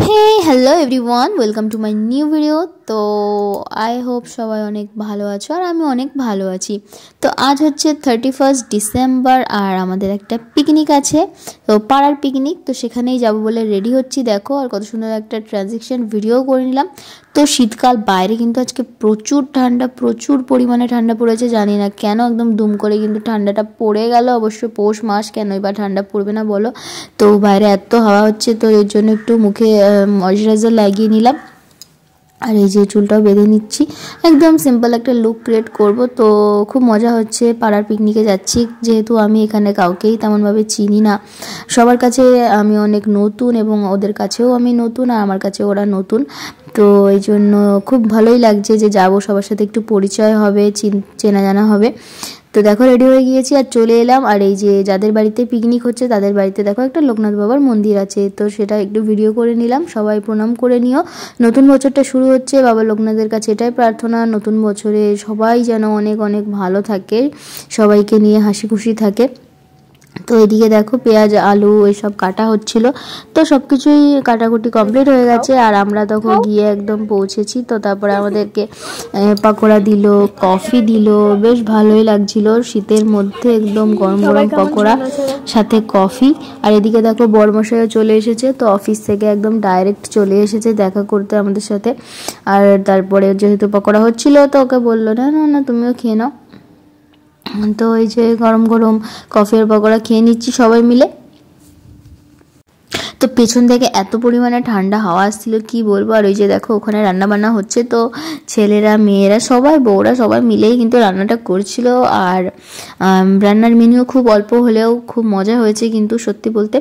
Hey, hello everyone, welcome to my new video। তো I hope সবাই অনেক ভালো আছো আর আমি অনেক ভালো আছি। তো আজ হচ্ছে 31 ডিসেম্বর আর আমাদের একটা পিকনিক আছে, তো পাড়ার পিকনিক। তো সেখানেই যাব বলে রেডি হচ্ছি। দেখো আর কত সুন্দর একটা ট্রানজিশন ভিডিও করে নিলাম। তো শীতকাল, বাইরে কিন্তু আজকে প্রচুর ঠান্ডা, প্রচুর পরিমাণে ঠান্ডা পড়েছে। জানি না কেন একদম দুম করে কিন্তু ঠান্ডাটা পড়ে গেল। অবশ্য পৌষ মাস, কেনই বা ঠান্ডা পড়বে না বলো। তো বাইরে এত হাওয়া হচ্ছে, তো এর জন্য একটু মুখে ময়শ্চারাইজার লাগিয়ে নিলাম আর এই যে চুলটাও বেঁধে নিচ্ছি। একদম সিম্পল একটা লুক ক্রিয়েট করব। তো খুব মজা হচ্ছে, পাড়ার পিকনিকে যাচ্ছি। যেহেতু আমি এখানে কাউকেই তেমনভাবে চিনি না, সবার কাছে আমি অনেক নতুন এবং ওদের কাছেও আমি নতুন আর আমার কাছে ওরা নতুন। তো এই জন্য খুব ভালোই লাগছে যে যাব, সবার সাথে একটু পরিচয় হবে, চেনা জানা হবে। তো দেখো রেডি হয়ে গিয়েছি আর চলে এলাম। আর এই যে যাদের বাড়িতে পিকনিক হচ্ছে তাদের বাড়িতে দেখো একটা লোকনাথ বাবার মন্দির আছে, তো সেটা একটু ভিডিও করে নিলাম। সবাই প্রণাম করে নিও। নতুন বছরটা শুরু হচ্ছে, বাবা লোকনাথের কাছে এটাই প্রার্থনা, নতুন বছরে সবাই যেন অনেক অনেক ভালো থাকে, সবাইকে নিয়ে হাসি খুশি থাকে। তো এদিকে দেখো পেঁয়াজ আলু এসব কাটা হচ্ছিল, তো সব কিছুই কাটাকুটি কমপ্লিট হয়ে গেছে। আর আমরা তখন গিয়ে একদম পৌঁছেছি। তো তারপরে আমাদেরকে পকোড়া দিল, কফি দিল, বেশ ভালোই লাগছিল শীতের মধ্যে, একদম গরম গরম পকোড়া সাথে কফি। আর এদিকে দেখো বরমশাইও চলে এসেছে, তো অফিস থেকে একদম ডাইরেক্ট চলে এসেছে দেখা করতে আমাদের সাথে। আর তারপরে যেহেতু পকোড়া হচ্ছিল, তো ওকে বললো না না না তুমিও খেয়ে নাও। তো এই যে গরম গরম কফি আর পকোড়া খেয়ে নিচ্ছি সবাই মিলে। তো পেছন থেকে এত পরিমাণে ঠান্ডা হাওয়া আসছিল কি বলবো। আর ওই যে দেখো ওখানে রান্না বান্না হচ্ছে, তো ছেলেরা মেয়েরা সবাই বউরা সবাই মিলেই কিন্তু রান্নাটা করছিল। আর রান্নার মেনুও খুব অল্প হলেও খুব মজা হয়েছে কিন্তু সত্যি বলতে।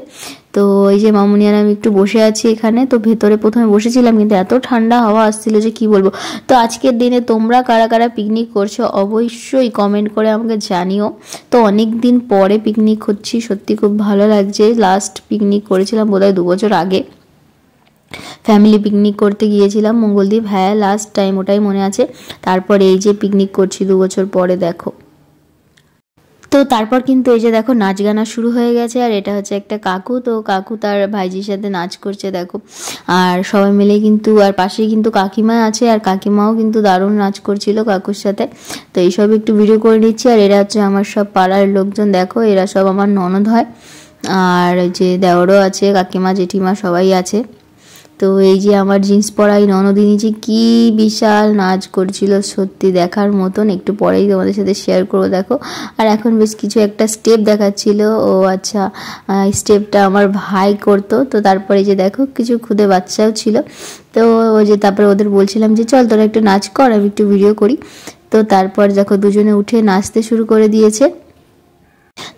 তো এই যে মামুনি আর আমি একটু বসে আছি এখানে। তো ভেতরে প্রথমে বসেছিলাম কিন্তু এত ঠান্ডা হাওয়া আসছিল যে কি বলবো। তো আজকের দিনে তোমরা কারা কারা পিকনিক করছো অবশ্যই কমেন্ট করে আমাকে জানিও। তো অনেক দিন পরে পিকনিক হচ্ছি, সত্যি খুব ভালো লাগছে। লাস্ট পিকনিক করেছিলাম বোধহয় 2 বছর আগে, ফ্যামিলি পিকনিক করতে গিয়েছিলাম মঙ্গলদ্বীপ। হ্যাঁ লাস্ট টাইম ওটাই মনে আছে। তারপর এই যে পিকনিক করছি 2 বছর পরে দেখো। তো তারপর কিন্তু এই যে দেখো নাচ গানা শুরু হয়ে গেছে। আর এটা হচ্ছে একটা কাকু, তো কাকু তার ভাইজির সাথে নাচ করছে দেখো। আর সবাই মিলে কিন্তু, আর পাশেই কিন্তু কাকিমা আছে, আর কাকিমাও কিন্তু দারুণ নাচ করছিল কাকুর সাথে। তো এইসব একটু ভিডিও করে নিচ্ছি। আর এরা হচ্ছে আমার সব পাড়ার লোকজন, দেখো এরা সব আমার ননদ হয়। আর যে দেওরও আছে, কাকিমা জেঠিমা সবাই আছে। তো এই যে আমার জিন্স পরাই ননদিনী যে কি বিশাল নাচ করছিল, সত্যি দেখার মতন। একটু পরেই তোমাদের সাথে শেয়ার করবো দেখো। আর এখন বেশ কিছু একটা স্টেপ দেখাচ্ছিল। ও আচ্ছা, স্টেপটা আমার ভাই করতো। তো তারপরে যে দেখো কিছু খুদে বাচ্চাও ছিল। তো ওই যে তারপরে ওদের বলছিলাম যে চল তোরা একটু নাচ কর, আমি একটু ভিডিও করি। তো তারপর দেখো দুজনে উঠে নাচতে শুরু করে দিয়েছে।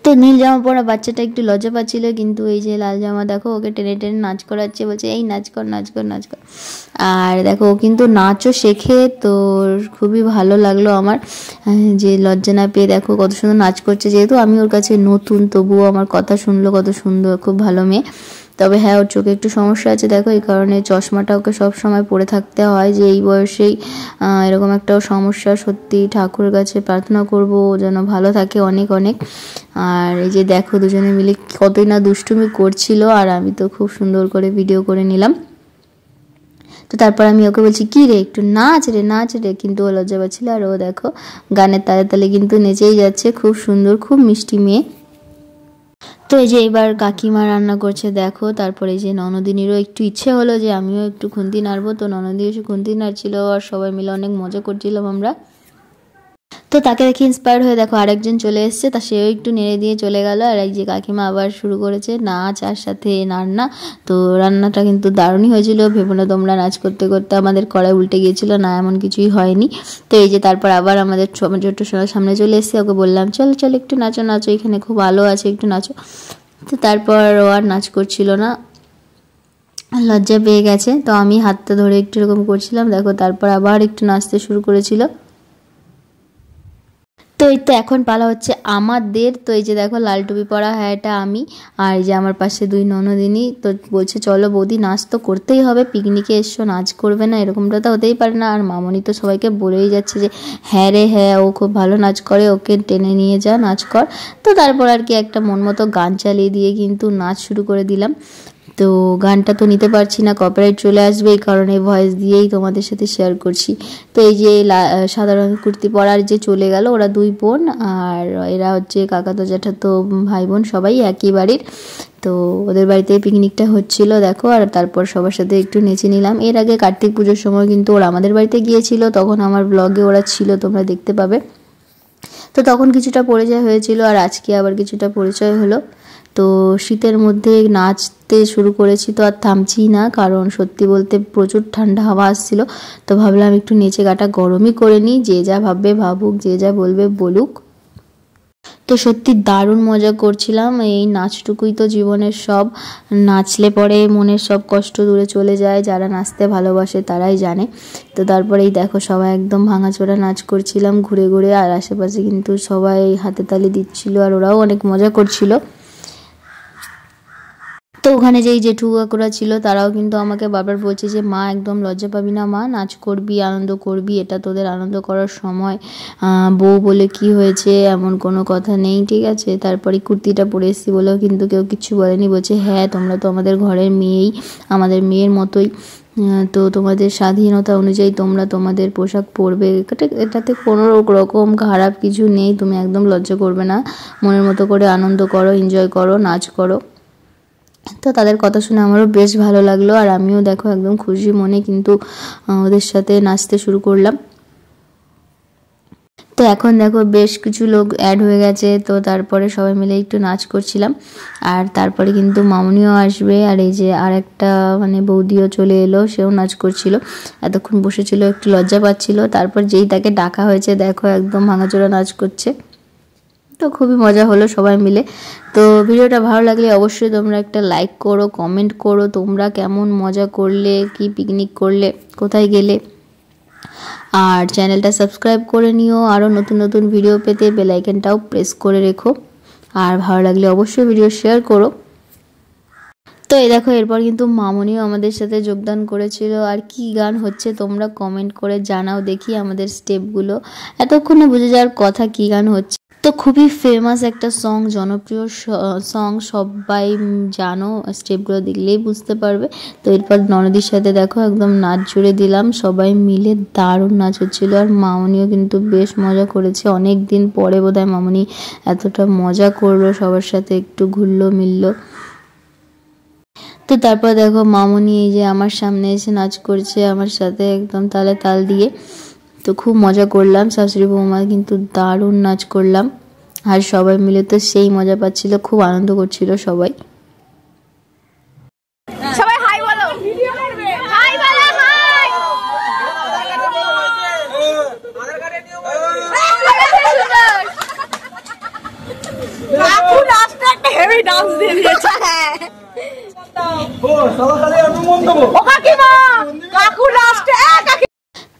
তো নীল জামা পরা বাচ্চাটা একটু লজ্জা পাচ্ছিল, কিন্তু এই যে লাল জামা দেখো ওকে টেনে টেনে নাচ করাচ্ছে, বলছে এই নাচ কর নাচ কর নাচ কর। আর দেখো ও কিন্তু নাচও শেখে, তো খুবই ভালো লাগলো আমার যে লজ্জা না পেয়ে দেখো কত সুন্দর নাচ করছে। যেহেতু আমি ওর কাছে নতুন, তবুও আমার কথা শুনলো, কত সুন্দর, খুব ভালো মেয়ে। তবে হ্যাঁ ওর চোখে একটু সমস্যা আছে দেখো, এই কারণে চশমাটা ওকে সব সময় পরে থাকতে হয়, যে এই বয়সেই এরকম একটা সমস্যা। সত্যি ঠাকুরের কাছে প্রার্থনা করব যেন ভালো থাকে অনেক অনেক। আর এই যে দেখো দুজনে মিলে কতই না দুষ্টুমি করছিল, আর আমি তো খুব সুন্দর করে ভিডিও করে নিলাম। তো তারপর আমি ওকে বলছি কি রে একটু নাচ রে নাচ রে, কিন্তু ও লজ্জা পাচ্ছিল। আর ও দেখো গানের তালে তালে কিন্তু নেচেই যাচ্ছে, খুব সুন্দর, খুব মিষ্টি মেয়ে। তো এই যে এবার কাকিমা রান্না করছে দেখো। তারপরে এই যে ননদিনীরও একটু ইচ্ছে হলো যে আমিও একটু খুন্তি নাড়বো, তো ননদিনী এসে খুন্তি নাড়ছিল আর সবাই মিলে অনেক মজা করছিলাম আমরা। তো তাকে দেখে ইন্সপায়ার হয়ে দেখো আরেকজন চলে এসছে, তা সেও একটু নেড়ে দিয়ে চলে গেল। আর এই যে কাকিমা আবার শুরু করেছে নাচ আর সাথে রান্না। তো রান্নাটা কিন্তু দারুণই হয়েছিল, ভেবো না তোমরা নাচ করতে করতে আমাদের কড়াই উল্টে গিয়েছিল, না এমন কিছুই হয়নি। তো এই যে তারপর আবার আমাদের ছোট্ট সোনার সামনে চলে এসছে, ওকে বললাম চল চল একটু নাচো নাচো, এখানে খুব আলো আছে একটু নাচো। তো তারপর ও আর নাচ করছিল না, লজ্জা পেয়ে গেছে। তো আমি হাতটা ধরে একটু এরকম করছিলাম দেখো, তারপর আবার একটু নাচতে শুরু করেছিল। তো এই তো এখন পালা হচ্ছে আমাদের। তো এই যে দেখো লাল টুপি পরা, হ্যাঁ এটা আমি। আর এই যে আমার পাশে 2 ননদিনী। তো বলছে চলো বৌদি নাচ তো করতেই হবে, পিকনিকে এসছো নাচ করবে না, এরকমটা তো হতেই পারে না। আর মামনি তো সবাইকে বলেই যাচ্ছে যে হ্যাঁ রে হ্যাঁ ও খুব ভালো নাচ করে, ওকে টেনে নিয়ে যা নাচ কর। তো তারপর আর কি একটা মন মতো গান চালিয়ে দিয়ে কিন্তু নাচ শুরু করে দিলাম। তো তো গানটা তো নিতে পারছি না, কপিরাইট চলে আসবে, এই কারণে ভয়েস দিয়েই তোমাদের সাথে শেয়ার করছি। তো এই যে সাদা রঙের কুর্তি পরার যে চলে গেল, ওরা 2 বোন, আর এরা হচ্ছে কাকাতো জ্যাঠাতো ভাই বোন, সবাই একই বাড়ির। তো ওদের বাড়িতে পিকনিকটা হচ্ছিল দেখো, আর তারপর সবার সাথে একটু নেচে নিলাম। এর আগে কার্তিক পুজোর সময় কিন্তু ওরা আমাদের বাড়িতে গিয়েছিল, তখন আমার ব্লগে ওরা ছিল, তোমরা দেখতে পাবে। তো তখন কিছুটা পরিচয় হয়েছিল, আর আজকে আবার কিছুটা পরিচয় হলো। তো শীতের মধ্যে নাচতে শুরু করেছি, তো আর থামছি না, কারণ সত্যি বলতে প্রচুর ঠান্ডা হাওয়া আসছিল। তো ভাবলাম একটু নেচে গাটা গরমই করে নিই, যে যা ভাববে ভাবুক, যে যা বলবে বলুক। তো সত্যি দারুণ মজা করছিলাম। এই নাচটুকুই তো জীবনের সব, নাচলে পরে মনের সব কষ্ট দূরে চলে যায়, যারা নাচতে ভালোবাসে তারাই জানে। তো তারপরেই দেখো সবাই একদম ভাঙাচোরা নাচ করছিলাম ঘুরে ঘুরে, আর আশেপাশে কিন্তু সবাই হাতে তালি দিচ্ছিল, আর ওরাও অনেক মজা করছিল। তো ওখানে যেই জেঠু কাকুরা ছিল তারাও কিন্তু আমাকে বারবার বলছে যে মা একদম লজ্জা পাবি না মা, নাচ করবি, আনন্দ করবি, এটা তোদের আনন্দ করার সময়, বউ বলে কি হয়েছে, এমন কোনো কথা নেই, ঠিক আছে। তারপরে কুর্তিটা পরে এসেছি বলেও কিন্তু কেউ কিছু বলেনি, বলছে হ্যাঁ তোমরা তো আমাদের ঘরের মেয়েই, আমাদের মেয়ের মতোই, তো তোমাদের স্বাধীনতা অনুযায়ী তোমরা তোমাদের পোশাক পরবে, এটাতে কোনো রকম খারাপ কিছু নেই, তুমি একদম লজ্জা করবে না, মনের মতো করে আনন্দ করো, এনজয় করো, নাচ করো। তো তাদের কথা শুনে আমারও বেশ ভালো লাগলো, আর আমিও দেখো একদম খুশি মনে কিন্তু ওদের সাথে নাচতে শুরু করলাম। তো এখন দেখো বেশ কিছু লোক অ্যাড হয়ে গেছে, তো তারপরে সবাই মিলে একটু নাচ করছিলাম। আর তারপরে কিন্তু মামনিও আসবে, আর এই যে আর একটা মানে বৌদিও চলে এলো, সেও নাচ করছিল, এতক্ষণ বসেছিল, একটু লজ্জা পাচ্ছিল, তারপর যেই তাকে ডাকা হয়েছে দেখো একদম ভাঙাচোরা নাচ করছে। তো খুবই মজা হলো সবাই মিলে। তো ভিডিওটা ভালো লাগলে অবশ্যই তোমরা একটা লাইক করো, কমেন্ট করো, তোমরা কেমন মজা করলে, কি পিকনিক করলে, কোথায় গেলে, আর চ্যানেলটা সাবস্ক্রাইব করে নিও। আরও নতুন নতুন ভিডিও পেতে বেল আইকনটাও প্রেস করে রেখো, আর ভালো লাগলে অবশ্যই ভিডিও শেয়ার করো। তো এই দেখো এরপর কিন্তু মামনিও আমাদের সাথে যোগদান করেছিল, আর কি গান হচ্ছে তোমরা কমেন্ট করে জানাও দেখি আমাদের স্টেপগুলো, এতক্ষণে বুঝে যাওয়ার কথা কি গান হচ্ছে। তো খুবই ফেমাস একটা সং, জনপ্রিয় সং, সবাই জানো, স্টেপগুলো দেখলেই বুঝতে পারবে। তো এরপর ননদির সাথে দেখো একদম নাচ জুড়ে দিলাম, সবাই মিলে দারুণ নাচ হচ্ছিলো, আর মামনিও কিন্তু বেশ মজা করেছে, অনেক দিন পরে বোধহয় মামনি এতটা মজা করলো, সবার সাথে একটু ঘুরলো মিললো। তো তারপর দেখো মামনি এই যে আমার সামনে এসে নাচ করছে আমার সাথে, একদম তালে তাল দিয়ে। তো খুব মজা করলাম, শাশুড়ি বৌমা কিন্তু দারুণ নাচ করলাম, আর সবাই মিলে তো সেই মজা পাচ্ছিল, খুব আনন্দ করছিল সবাই। সবাই হাই বলো, হাই বলো, হাই। কাকু লাস্টে একটা হেভি ডান্স দিয়ে দিয়েছে।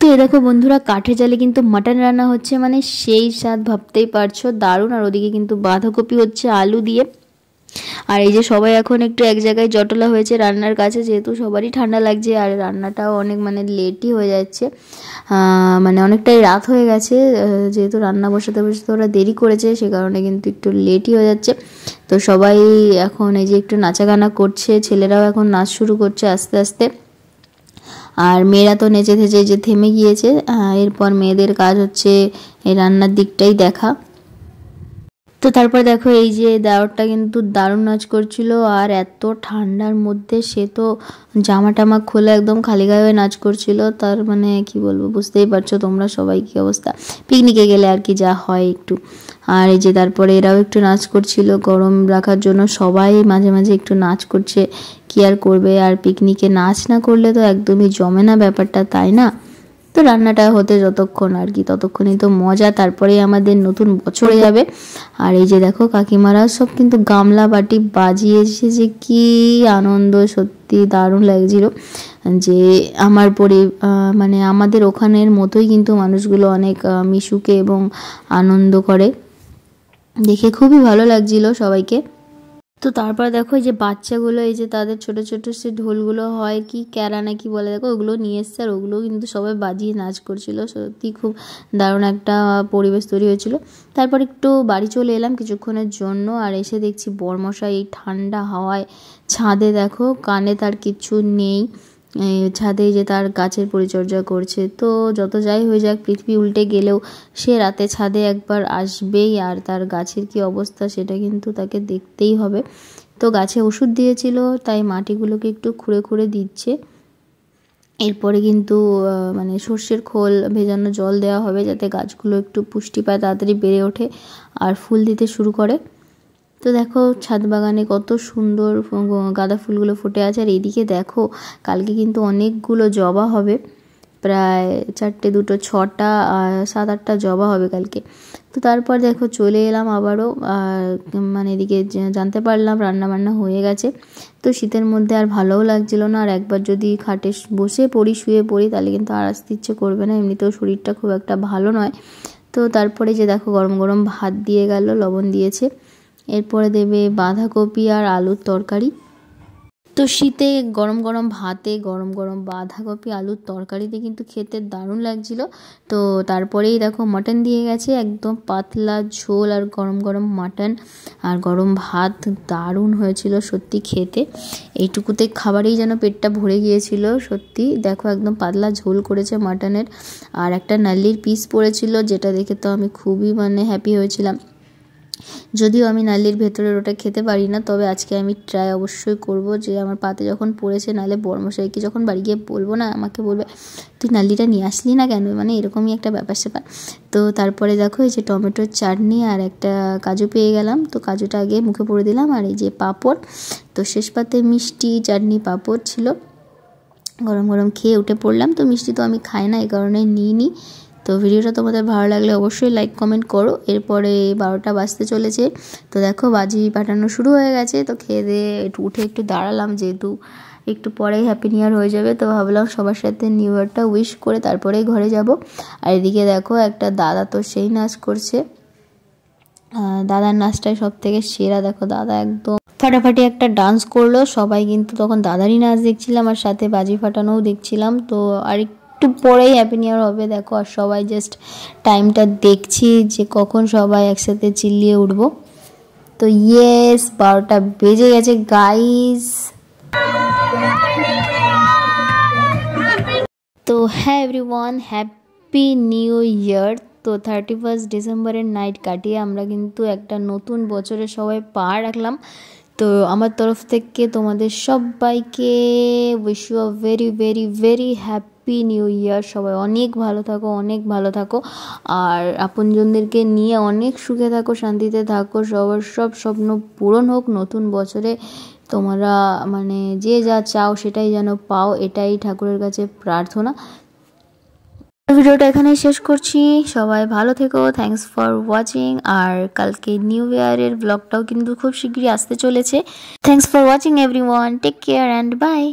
তো এ দেখো বন্ধুরা কাঠে জালে কিন্তু মাটন রান্না হচ্ছে, মানে সেই স্বাদ ভাবতেই পারছো, দারুণ। আর ওদিকে কিন্তু বাঁধাকপি হচ্ছে আলু দিয়ে। আর এই যে সবাই এখন একটু এক জায়গায় জটলা হয়েছে রান্নার কাছে, যেহেতু সবারই ঠান্ডা লাগছে, আর রান্নাটাও অনেক মানে লেটই হয়ে যাচ্ছে, মানে অনেকটাই রাত হয়ে গেছে, যেহেতু রান্না বসাতে বসাতে ওরা দেরি করেছে, সে কারণে কিন্তু একটু লেটই হয়ে যাচ্ছে। তো সবাই এখন এই যে একটু নাচা গানা করছে, ছেলেরাও এখন নাচ শুরু করছে আস্তে আস্তে, আর মেয়েরা তো নেচে থেচে যে থেমে গিয়েছে। এরপর মেয়েদের কাজ হচ্ছে এই রান্নার দিকটাই দেখা। তো তারপর দেখো এই যে দেওরটা কিন্তু দারুণ নাচ করছিল, আর এত ঠান্ডার মধ্যে সে তো জামা টামা খুলে একদম খালি গায়ে নাচ করছিল, তার মানে কি বলবো, বুঝতেই পারছো তোমরা সবাই কি অবস্থা, পিকনিকে গেলে আর কি যা হয় একটু। আর এই যে তারপরে এরাও একটু নাচ করছিল গরম রাখার জন্য, সবাই মাঝে মাঝে একটু নাচ করছে, কি আর করবে, আর পিকনিকে নাচ না করলে তো একদমই জমে না ব্যাপারটা, তাই না। তো রান্নাটা হতে যতক্ষণ আর কি ততক্ষণই তো মজা, তারপরে আমাদের নতুন বছরে যাবে। আর এই যে দেখো কাকিমারা সব কিন্তু গামলা বাটি বাজিয়েছে, যে কি আনন্দ, সত্যি দারুণ লাগছিল, যে আমার মানে আমাদের ওখানের মতোই কিন্তু মানুষগুলো অনেক মিশুকে এবং আনন্দ করে, দেখে খুবই ভালো লাগছিল সবাইকে। তো তারপর দেখো এই যে বাচ্চাগুলো, এই যে তাদের ছোট ছোট সে ঢোলগুলো হয় কি ক্যারা না কি বলে, দেখো ওগুলো নিয়ে এসছে, আর ওগুলো কিন্তু সবাই বাজিয়ে নাচ করছিল, সত্যি খুব দারুণ একটা পরিবেশ তৈরি হয়েছিল। তারপর একটু বাড়ি চলে এলাম কিছুক্ষণের জন্য, আর এসে দেখছি বরমশাই এই ঠান্ডা হাওয়ায় ছাদে দেখো কানে তার কিছু নেই, ছাদে যে তার গাছের পরিচর্যা করছে। তো যত যাই হয়ে যাক, পৃথিবী উল্টে গেলেও সে রাতে ছাদে একবার আসবেই, আর তার গাছের কি অবস্থা সেটা কিন্তু তাকে দেখতেই হবে। তো গাছে ওষুধ দিয়েছিল, তাই মাটিগুলোকে একটু খুঁড়ে খুঁড়ে দিচ্ছে। এরপরে কিন্তু মানে সর্ষের খোল ভেজানো জল দেওয়া হবে, যাতে গাছগুলো একটু পুষ্টি পায়, তাড়াতাড়ি বেড়ে ওঠে আর ফুল দিতে শুরু করে। তো দেখো ছাদ বাগানে কত সুন্দর গাঁদা ফুলগুলো ফুটে আছে। আর এইদিকে দেখো কালকে কিন্তু অনেকগুলো জবা হবে, প্রায় 4টে 2টো 6টা 7-8টা জবা হবে কালকে। তো তারপর দেখো চলে এলাম আবারও, মানে এদিকে জানতে পারলাম রান্না বান্না হয়ে গেছে। তো শীতের মধ্যে আর ভালোও লাগছিল না, আর একবার যদি খাটে বসে পড়ি, শুয়ে পড়ি, তাহলে কিন্তু আর আসতে ইচ্ছে করবে না, এমনিতেও শরীরটা খুব একটা ভালো নয়। তো তারপরে যে দেখো গরম গরম ভাত দিয়ে গেল, লবণ দিয়েছে। এরপরে দেবে বাঁধাকপি আর আলুর তরকারি। তো শীতে গরম গরম ভাতে গরম গরম বাঁধাকপি আলুর তরকারিতে কিন্তু খেতে দারুণ লাগছিল। তো তারপরেই দেখো মাটন দিয়ে গেছে, একদম পাতলা ঝোল আর গরম গরম মাটন আর গরম ভাত, দারুণ হয়েছিল সত্যি খেতে। এইটুকুতে খাবারেই যেন পেটটা ভরে গিয়েছিল সত্যি। দেখো একদম পাতলা ঝোল করেছে মাটনের, আর একটা নাল্লির পিস পড়েছিল, যেটা দেখে তো আমি খুবই মানে হ্যাপি হয়েছিলাম। যদিও আমি নাল্লির ভেতরের ওটা খেতে পারি না, তবে আজকে আমি ট্রাই অবশ্যই করব, যে আমার পাতে যখন পড়েছে, নাহলে বড়মশাইকে যখন বাড়ি গিয়ে বলবো না, আমাকে বলবে তুই নাল্লিটা নিয়ে আসলি না কেন, মানে এরকমই একটা ব্যাপার স্যাপার। তো তারপরে দেখো এই যে টমেটোর চাটনি আর একটা কাজু পেয়ে গেলাম, তো কাজুটা আগে মুখে পড়ে দিলাম, আর এই যে পাঁপড়। তো শেষ পাতে মিষ্টি চাটনি পাঁপড় ছিল। গরম গরম খেয়ে উঠে পড়লাম। তো মিষ্টি তো আমি খাই না, এই কারণে নিইনি। তো ভিডিওটা তোমাদের ভালো লাগলে অবশ্যই লাইক কমেন্ট করো। এরপরে 12টা বাজতে চলেছে। তো দেখো বাজি পাঠানো শুরু হয়ে গেছে। তো খেয়ে দিয়ে উঠে একটু দাঁড়ালাম, যেহেতু একটু পরেই হ্যাপি নিউ ইয়ার হয়ে যাবে। তো ভাবলাম সবার সাথে নিউ ইয়ারটা উইশ করে তারপরেই ঘরে যাব। আর এদিকে দেখো একটা দাদা তো সেই নাচ করছে, দাদার নাচটাই সব থেকে সেরা। দেখো দাদা একদম ফাটাফাটি একটা ডান্স করলো, সবাই কিন্তু তখন দাদারই নাচ দেখছিলাম, আর সাথে বাজি ফাটানোও দেখছিলাম। তো আর একটু পরেই হ্যাপি নিউ ইয়ার হবে দেখো, আর সবাই জাস্ট টাইমটা দেখছি যে কখন সবাই একসাথে চিল্লিয়ে উঠবো। তো ইয়েস 12টা বেজে গেছে গাইস। তো হ্যাঁ এভরিওয়ান, হ্যাপি নিউ ইয়ার। তো 31 ডিসেম্বরের নাইট কাটিয়ে আমরা কিন্তু একটা নতুন বছরে সবাই পা রাখলাম। তো আমার তরফ থেকে তোমাদের সবাইকে wish you a very very very happy new year. সবাই অনেক ভালো থাকো, অনেক ভালো থাকো, আর আপনজনদেরকে নিয়ে অনেক সুখে থাকো, শান্তিতে থাকো, সবার সব স্বপ্ন পূরণ হোক নতুন বছরে। তোমরা মানে যে যা চাও সেটাই যেন পাও, এটাই ঠাকুরের কাছে প্রার্থনা। ভিডিওটা এখানেই শেষ করছি, সবাই ভালো থেকো, থ্যাঙ্কস ফর ওয়াচিং। আর কালকে নিউ ইয়ারের ব্লগটাও কিন্তু খুব শীঘ্রই আসতে চলেছে। Thanks for watching everyone, take care and by.